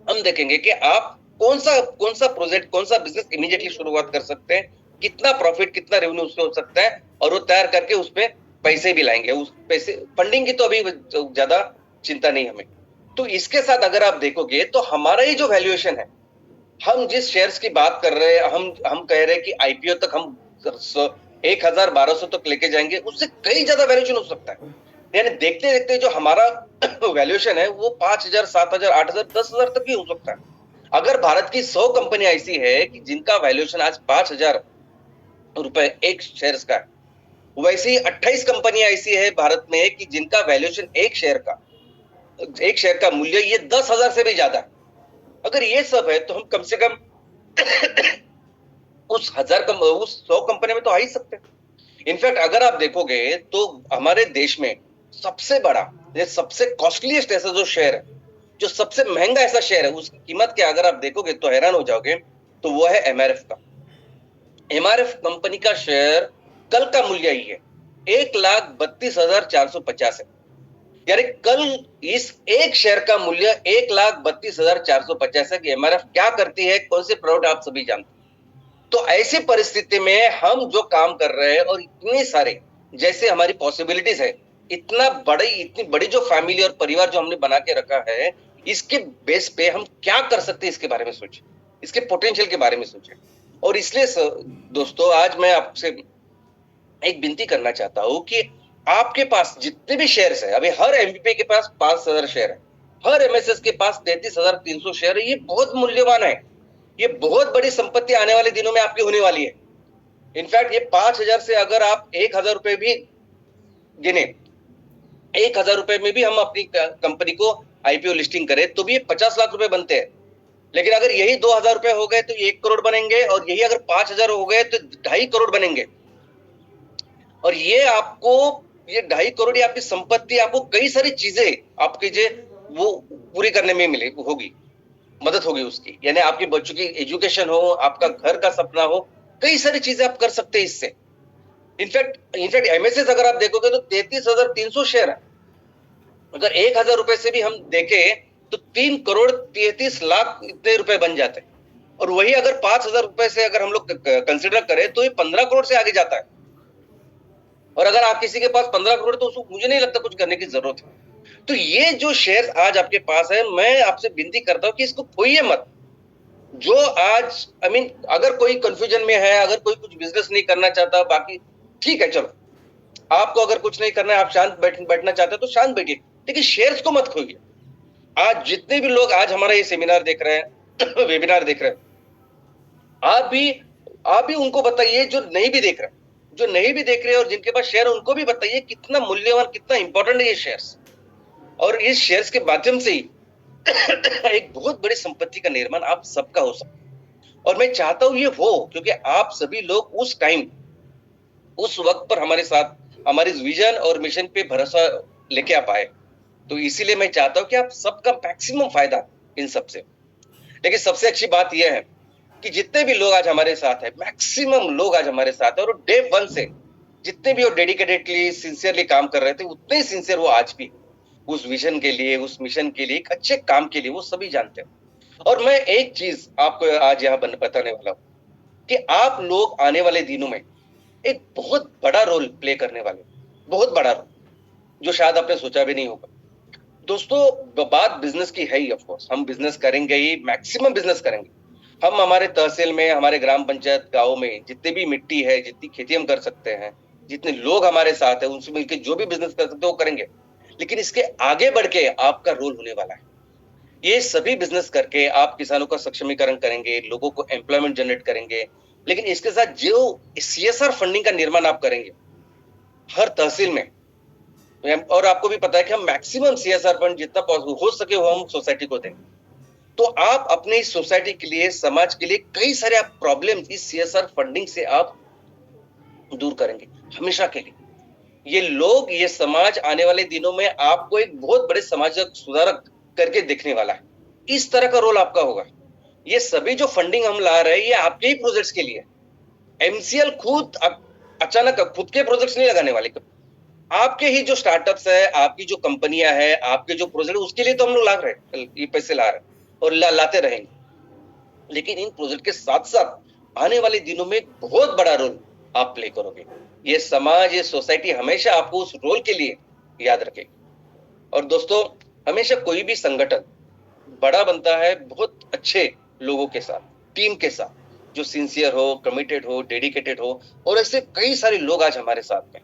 हम देखेंगे कि आप कौन सा प्रोजेक्ट, कौन सा बिजनेस इमीडिएटली शुरुआत कर सकते हैं, कितना प्रॉफिट, कितना रेवेन्यू उसमें हो सकता है, और वो तैयार करके उसमें पैसे भी लाएंगे। उस पैसे, फंडिंग की तो अभी ज्यादा चिंता नहीं हमें। तो इसके साथ अगर आप देखोगे तो हमारा ये जो वैल्यूएशन है, हम जिस शेयर्स की बात कर रहे हैं, हम कह रहे हैं कि आईपीओ तक हम 1,000-1,200 तक लेके जाएंगे, उससे कई ज्यादा वैल्यूएशन हो सकता है। यानी देखते देखते जो हमारा वैल्यूएशन है वो 5,000, 7,000, 8,000, 10,000 तक भी हो सकता है। अगर भारत की 100 कंपनी ऐसी है कि जिनका वैल्यूएशन आज 5,000 रुपए एक शेयर का है, वैसे ही 28 कंपनियां ऐसी है भारत में कि जिनका वैल्यूएशन एक शेयर का मूल्य ये 10,000 से भी ज्यादा है। अगर ये सब है तो हम कम से कम उस 100 कंपनी में तो आ ही सकते हैं। इनफैक्ट अगर आप देखोगे तो हमारे देश में सबसे बड़ा, सबसे कॉस्टलीस्ट ऐसा जो शेयर है, जो सबसे महंगा ऐसा शेयर है, उसकी कीमत क्या अगर आप देखोगे तो हैरान हो जाओगे, तो वो है एमआरएफ का। एमआरएफ कंपनी का शेयर कल का मूल्य ही है 1,32,450 है। यानी कल इस एक शेयर का मूल्य 1,32,450 है कि एमआरएफ क्या करती है, कौन से प्रोडक्ट आप सभी जानते हैं। तो ऐसी परिस्थिति में हम जो काम कर रहे हैं और इतने सारे जैसे हमारी पॉसिबिलिटीज है, इतनी बड़ी जो फैमिली और परिवार जो हमने बना के रखा है, इसके बेस पे हम क्या कर सकते हैं इसके बारे में सोचें, इसके पोटेंशियल के बारे में सोचें। और इसलिए दोस्तों आज मैं आपसे एक विनती करना चाहता हूं कि आपके पास जितने भी शेयर्स है, अभी हर एमबीपी के पास 5,000 शेयर है, हर एमएसएस के पास 33,300 शेयर है। ये बहुत मूल्यवान है, ये बहुत बड़ी संपत्ति आने वाले दिनों में आपकी होने वाली है। इनफैक्ट ये 5,000 से अगर आप 1,000 रुपए भी गिने, 1,000 रुपए में भी हम अपनी कंपनी को आईपीओ लिस्टिंग करें तो भी ये 50 लाख रुपए बनते हैं। लेकिन अगर यही 2,000 रुपए हो गए तो ये 1 करोड़ बनेंगे, और यही अगर 5,000 हो गए तो 2.5 करोड़ बनेंगे। और ये 2.5 करोड़ आपकी संपत्ति आपको कई सारी चीजें आपकी वो पूरी करने में होगी, मदद होगी उसकी। यानी आपके बच्चों की एजुकेशन हो, आपका घर का सपना हो, कई सारी चीजें आप कर सकते हैं इससे। इनफैक्ट एमएसएस अगर आप देखोगे तो 33,300 शेयर है। अगर 1,000 रुपए से भी हम देखें तो 3 करोड़ 33 लाख इतने रुपए बन जाते हैं। और वही अगर 5,000 रुपए से अगर हम लोग कंसिडर करें तो ये 15 करोड़ से आगे जाता है। और अगर आप किसी के पास 15 करोड़ तो उसको मुझे नहीं लगता कुछ करने की जरूरत है। तो ये जो शेयर आज आपके पास है, मैं आपसे विनती करता हूं कि इसको खोइए मत। जो आज अगर कोई कंफ्यूजन में है, अगर कोई कुछ बिजनेस नहीं करना चाहता, बाकी ठीक है, चलो आपको अगर कुछ नहीं करना है, आप शांत बैठना चाहते हो तो शांत बैठिए, लेकिन शेयर्स को मत खोइए। आज जितने भी लोग आज हमारा ये सेमिनार देख रहे हैं वेबिनार देख रहे हैं, आप भी उनको बताइए, जो नहीं भी देख रहे हैं और जिनके पास शेयर उनको भी बताइए कितना मूल्यवान, कितना इंपॉर्टेंट है ये शेयर्स। और इस शेयर्स के माध्यम से ही एक बहुत बड़ी संपत्ति का निर्माण आप सबका हो सकता है। और मैं चाहता हूं ये हो, क्योंकि आप सभी लोग उस टाइम, उस वक्त पर हमारे साथ हमारे विजन और मिशन पे भरोसा लेके आप आए। तो इसीलिए मैं चाहता हूं कि आप सबका मैक्सिमम फायदा इन सबसे। लेकिन सबसे अच्छी बात यह है कि जितने भी लोग आज हमारे साथ है, मैक्सिमम लोग आज हमारे साथ है, और डे 1 से जितने भी वो डेडिकेटेडली सिंसियरली काम कर रहे थे, उतने ही सिंसियर वो आज भी उस विजन के लिए, उस मिशन के लिए, एक अच्छे काम के लिए, वो सभी जानते हैं। और मैं एक चीज आपको आज यहाँ बताने वाला हूं कि आप लोग आने वाले दिनों में एक बहुत बड़ा रोल प्ले करने वाले, बहुत बड़ा रोल, जो शायद आपने सोचा भी नहीं होगा। दोस्तों बात बिजनेस की है ही, ऑफ कोर्स हम बिजनेस करेंगे ही, मैक्सिमम बिजनेस करेंगे। हम हमारे तहसील में, हमारे ग्राम पंचायत गांव में जितनी भी मिट्टी है, जितनी खेती हम कर सकते हैं, जितने लोग हमारे साथ है, उनसे मिलकर जो भी बिजनेस कर सकते हैं वो करेंगे। लेकिन इसके आगे बढ़ के आपका रोल होने वाला है। ये सभी बिजनेस करके आप किसानों का सक्षमीकरण करेंगे, लोगों को एम्प्लॉयमेंट जनरेट करेंगे, लेकिन इसके साथ जो सीएसआर फंडिंग का निर्माण आप करेंगे हर तहसील में। और आपको भी पता है कि हम मैक्सिमम सीएसआर फंड जितना हो सके वो हम सोसाइटी को दें। तो आप अपने इस सोसाइटी के लिए, समाज के लिए कई सारे आप प्रॉब्लम इस सीएसआर फंडिंग से आप दूर करेंगे हमेशा के लिए। ये लोग, ये समाज आने वाले दिनों में आपको एक बहुत बड़े सामाजिक सुधारक करके देखने वाला है। इस तरह का रोल आपका होगा। ये सभी जो फंडिंग हम ला रहे हैं ये आपके ही प्रोजेक्ट्स के लिए। एमसीएल खुद अचानक खुद के प्रोजेक्ट्स नहीं लगाने वाले, आपके ही जो स्टार्टअप्स है, आपकी जो कंपनियां है, आपके जो प्रोजेक्ट, उसके लिए तो हम लोग ला रहे हैं, ये पैसे ला रहे हैं और लाते रहेंगे। लेकिन इन प्रोजेक्ट के साथ साथ आने वाले दिनों में एक बहुत बड़ा रोल आप प्ले करोगे। ये समाज, ये सोसाइटी हमेशा आपको उस रोल के लिए याद रखेगी। और दोस्तों हमेशा कोई भी संगठन बड़ा बनता है बहुत अच्छे लोगों के साथ, टीम के साथ। जो सिंसियर हो, कमिटेड हो, डेडिकेटेड हो, और ऐसे कई सारे लोग आज हमारे साथ में।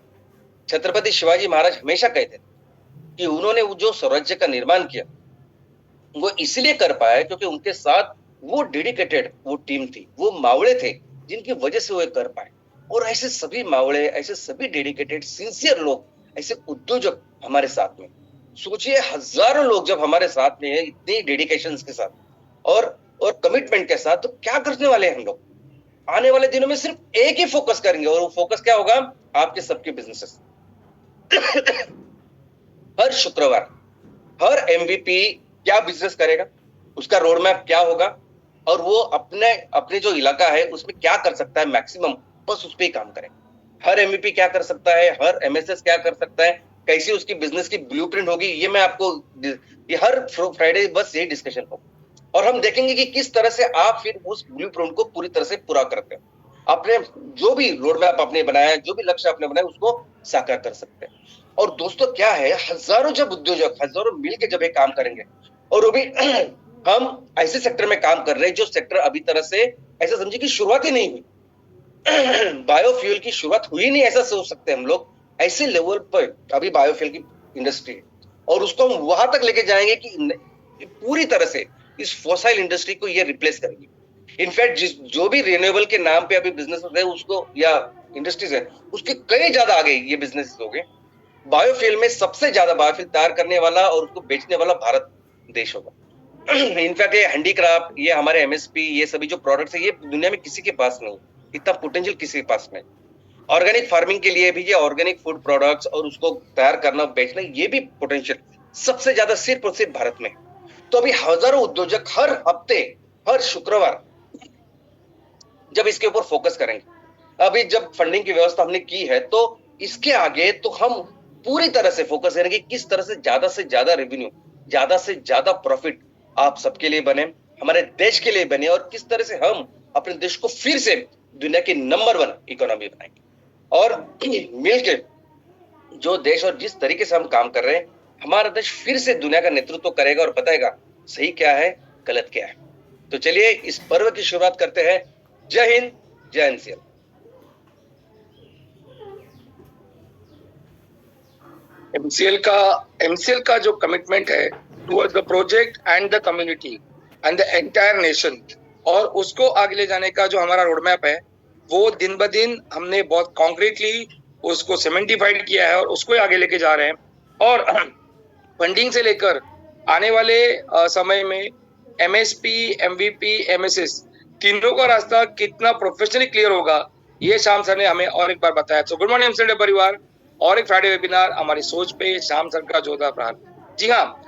छत्रपति शिवाजी महाराज हमेशा कहते थे कि उन्होंने वो जो स्वराज्य का निर्माण किया वो इसलिए कर पाए क्योंकि उनके साथ वो डेडिकेटेड वो टीम थी, वो मावड़े थे जिनकी वजह से वो कर पाए। और ऐसे सभी मावड़े, ऐसे सभी डेडिकेटेड सिंसियर लोग, ऐसे उद्योजक हमारे साथ में, सोचिए हजारों लोग जब हमारे साथ में है इतनी डेडिकेशन के साथ और कमिटमेंट के साथ, तो क्या करने वाले हैं हम लोग? आने वाले दिनों में सिर्फ एक ही फोकस करेंगे, और वो फोकस क्या होगा? आपके सबके बिजनेसेस। हर शुक्रवार हर एमवीपी क्या बिजनेस करेगा, उसका रोड मैप क्या होगा, और वो अपने जो इलाका है उसमें क्या कर सकता है मैक्सिमम, बस उस पर ही काम करें। हर एमवीपी क्या कर सकता है, हर एमएसएस क्या कर सकता है, कैसी उसकी बिजनेस की ब्लूप्रिंट होगी, ये मैं आपको ये हर फ्राइडे बस यही डिस्कशन होगा। और हम देखेंगे कि किस तरह से आप फिर उस ब्लूप्रिंट को पूरी तरह से पूरा करते हैं, अपने जो भी रोड मैप आपने बनाया है, जो भी लक्ष्य आपने बनाया उसको साकार कर सकते हैं। और दोस्तों क्या है, हजारों जब उद्योजक हजारों मिलकर जब ये काम करेंगे, और वो भी हम ऐसे सेक्टर में काम कर रहे हैं जो सेक्टर अभी तरह से ऐसा समझिए कि शुरुआत ही नहीं हुई। बायोफ्यूल की शुरुआत हुई नहीं, ऐसा सोच सकते हैं हम लोग। ऐसे लेवल पर अभी बायोफ्यूल की इंडस्ट्री है, और उसको हम वहां तक लेके जाएंगे कि पूरी तरह से इस फॉसाइल इंडस्ट्री को ये रिप्लेस करेगी। इनफैक्ट जो भी रिन्यूएबल के नाम पे अभी बिजनेस है उसको या इंडस्ट्रीज है, उसके कई ज्यादा आगे ये बिजनेस हो गए। बायोफ्यूल में सबसे ज्यादा बायोफ्यूल तैयार करने वाला और उसको बेचने वाला भारत देश होगा। इनफैक्ट ये हैंडीक्राफ्ट, ये हमारे एमएसपी, ये सभी जो प्रोडक्ट्स है, ये दुनिया में किसी के पास नहीं, इतना पोटेंशियल किसी के पास नहीं। ऑर्गेनिक फार्मिंग के लिए भी ये ऑर्गेनिक फूड प्रोडक्ट्स और उसको तैयार करना, बेचना, ये भी पोटेंशियल सबसे ज्यादा सिर्फ और सिर्फ भारत में। तो अभी हजारों उद्योजक हर हफ्ते हर शुक्रवार जब इसके ऊपर फोकस करेंगे, अभी जब फंडिंग की व्यवस्था हमने की है, तो इसके आगे तो हम पूरी तरह से फोकस करेंगे किस तरह से ज्यादा रेवेन्यू, ज्यादा से ज्यादा प्रॉफिट आप सबके लिए बने, हमारे देश के लिए बने, और किस तरह से हम अपने देश को फिर से दुनिया की नंबर 1 इकोनॉमी बनाएंगे। और मिलकर जो देश और जिस तरीके से हम काम कर रहे हैं, हमारा देश फिर से दुनिया का नेतृत्व करेगा और बताएगा सही क्या है, गलत क्या है। तो चलिए इस पर्व की शुरुआत करते हैं। जय हिंद, जय एमसीएल। एमसीएल का जो कमिटमेंट है towards the project and the community and the entire nation, और उसको आगे ले जाने का जो हमारा रोड मैप है, वो दिन ब दिन हमने बहुत कॉन्क्रीटली उसको सीमेंटिफाइड किया है और उसको आगे लेके जा रहे हैं। और फंडिंग से लेकर आने वाले समय में एमएसपी, एमवीपी, एमएसएस तीनों का रास्ता कितना प्रोफेशनली क्लियर होगा, ये श्याम सर ने हमें और एक बार बताया। तो गुड मॉर्निंग एमसीएल परिवार, और एक फ्राइडे वेबिनार हमारी सोच पे श्याम सर का जोरदार प्रहार। जी हाँ,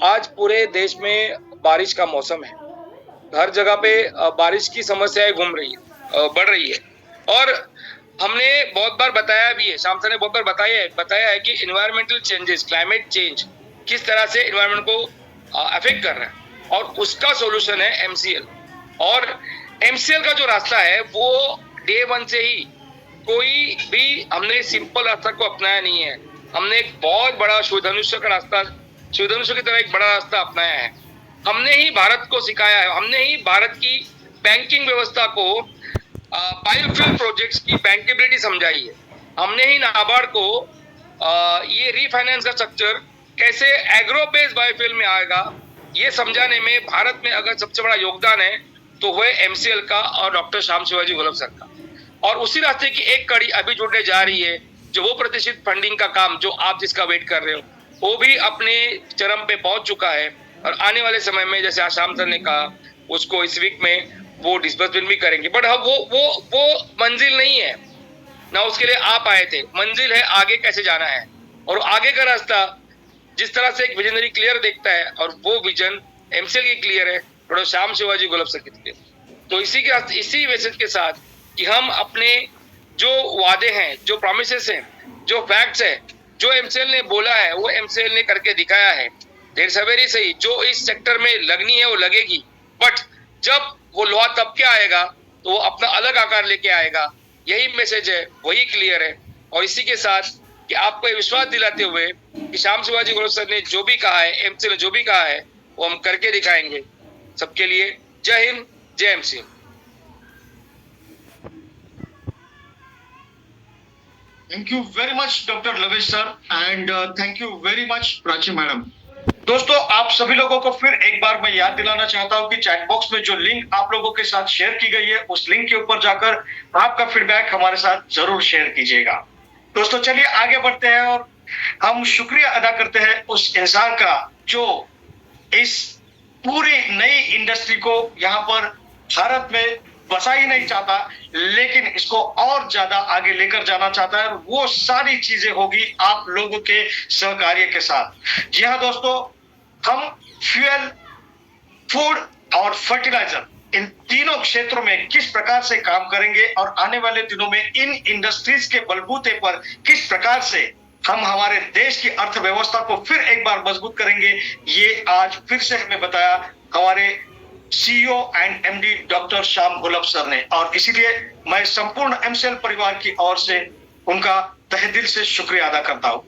आज पूरे देश में बारिश का मौसम है, हर जगह पे बारिश की समस्याएं बढ़ रही है। और हमने बहुत बार बताया भी है, श्याम सर ने बहुत बार बताया है कि एनवायरमेंटल चेंजेस, क्लाइमेट चेंज किस तरह से एनवायरमेंट को अफेक्ट कर रहा है, और उसका सोल्यूशन है एमसीएल। और एमसीएल का जो रास्ता है वो डे 1 से ही कोई भी हमने सिंपल रास्ता को अपनाया नहीं है। हमने एक बहुत बड़ा शिवधनुष्य की तरह एक बड़ा रास्ता अपनाया है। हमने ही भारत को सिखाया है, हमने ही भारत की बैंकिंग व्यवस्था को बायोफ्यूल प्रोजेक्ट्स की बैंकेबिलिटी समझाई है। हमने ही नाबार्ड को ये रीफाइनेंस का स्ट्रक्चर कैसे एग्रो बेस्ड बायोफ्यूल में आएगा, ये समझाने में भारत में अगर सबसे बड़ा योगदान है तो वह एमसीएल का और डॉक्टर श्याम शिवाजी गोलब सर का। और उसी रास्ते की एक कड़ी अभी जुड़ने जा रही है, जो वो प्रतिष्ठित फंडिंग का काम जो आप जिसका वेट कर रहे हो, वो भी अपने चरम पे पहुंच चुका है। और आने वाले समय में जैसे आज श्याम सर ने कहा, उसको इस वीक में वो डिस्बर्समेंट भी करेंगे। बट अब वो मंजिल नहीं है ना, उसके लिए आप आए थे। मंजिल है आगे कैसे जाना है, और आगे का रास्ता जिस तरह से एक विजनरी क्लियर देखता है, और वो विजन एमसीएल की क्लियर है, डॉक्टर श्याम शिवाजी गोलब सर की क्लियर। तो इसी मैसेज के साथ कि हम अपने जो वादे हैं, जो प्रॉमिसेस हैं, जो फैक्ट्स है, जो एमसीएल ने बोला है वो एमसीएल ने करके दिखाया है। देर सवेरे से ही जो इस सेक्टर में लगनी है वो लगेगी, बट जब वो लोहा तब के आएगा तो वो अपना अलग आकार लेके आएगा। यही मैसेज है, वही क्लियर है। और इसी के साथ कि आपको विश्वास दिलाते हुए कि श्याम शिवाजी गोलब सर ने जो भी कहा है, एमसीएल ने जो भी कहा है, वो हम करके दिखाएंगे। सबके लिए जय हिंद, जय MCL. Thank you very much doctor लवेश sir and thank you very much Prachi madam. दोस्तों, आप सभी लोगों को फिर एक बार मैं याद दिलाना चाहता हूं कि चैट बॉक्स में जो लिंक आप लोगों के साथ शेयर की गई है, उस लिंक के ऊपर जाकर आपका फीडबैक हमारे साथ जरूर शेयर कीजिएगा। दोस्तों, चलिए आगे बढ़ते हैं और हम शुक्रिया अदा करते हैं उस इंसान का जो इस पूरी नई इंडस्ट्री को यहाँ पर भारत में बसा ही नहीं चाहता, लेकिन इसको और ज्यादा आगे लेकर जाना चाहता है। वो सारी चीजें होगी आप लोगों के सहकार्य के साथ। जी हाँ दोस्तों, हम फ्यूल, फूड और फर्टिलाइजर इन तीनों क्षेत्रों में किस प्रकार से काम करेंगे और आने वाले दिनों में इन इंडस्ट्रीज के बलबूते पर किस प्रकार से हम हमारे देश की अर्थव्यवस्था को फिर एक बार मजबूत करेंगे, ये आज फिर से हमें बताया हमारे CEO and MD doctor Shyam gulab sir ने। और इसीलिए मैं संपूर्ण एमसीएल परिवार की ओर से उनका तहे दिल से शुक्रिया अदा करता हूं।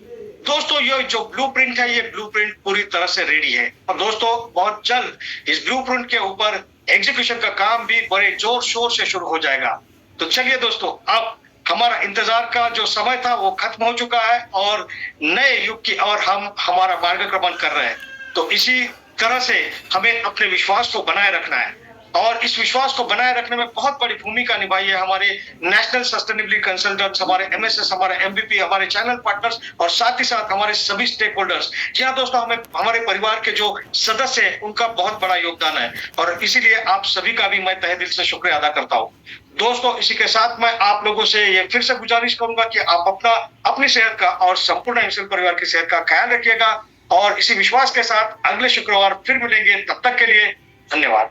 दोस्तों, ये जो ब्लूप्रिंट है, ये ब्लूप्रिंट पूरी तरह से रेडी है और दोस्तों बहुत जल्द इस ब्लूप्रिंट के ऊपर एग्जीक्यूशन का काम भी बड़े जोर शोर से शुरू हो जाएगा। तो चलिए दोस्तों, अब हमारा इंतजार का जो समय था वो खत्म हो चुका है और नए युग की ओर हम हमारा मार्गक्रमण कर रहे हैं। तो इसी तरह से हमें अपने विश्वास को बनाए रखना है और इस विश्वास को बनाए रखने में बहुत बड़ी भूमिका निभाई है हमारे नेशनल सस्टेनेबिलिटी कंसल्टेंट्स, हमारे एमएसएस, हमारे एमबीपी, हमारे चैनल पार्टनर्स और साथ ही साथ हमारे सभी स्टेक होल्डर्स। जी हाँ दोस्तों, हमें हमारे परिवार के जो सदस्य हैं उनका बहुत बड़ा योगदान है और इसीलिए आप सभी का भी मैं तहे दिल से शुक्रिया अदा करता हूँ। दोस्तों, इसी के साथ मैं आप लोगों से ये फिर से गुजारिश करूंगा कि आप अपनी सेहत का और संपूर्ण एमसीएल परिवार की सेहत का ख्याल रखिएगा और इसी विश्वास के साथ अगले शुक्रवार फिर मिलेंगे। तब तक के लिए धन्यवाद।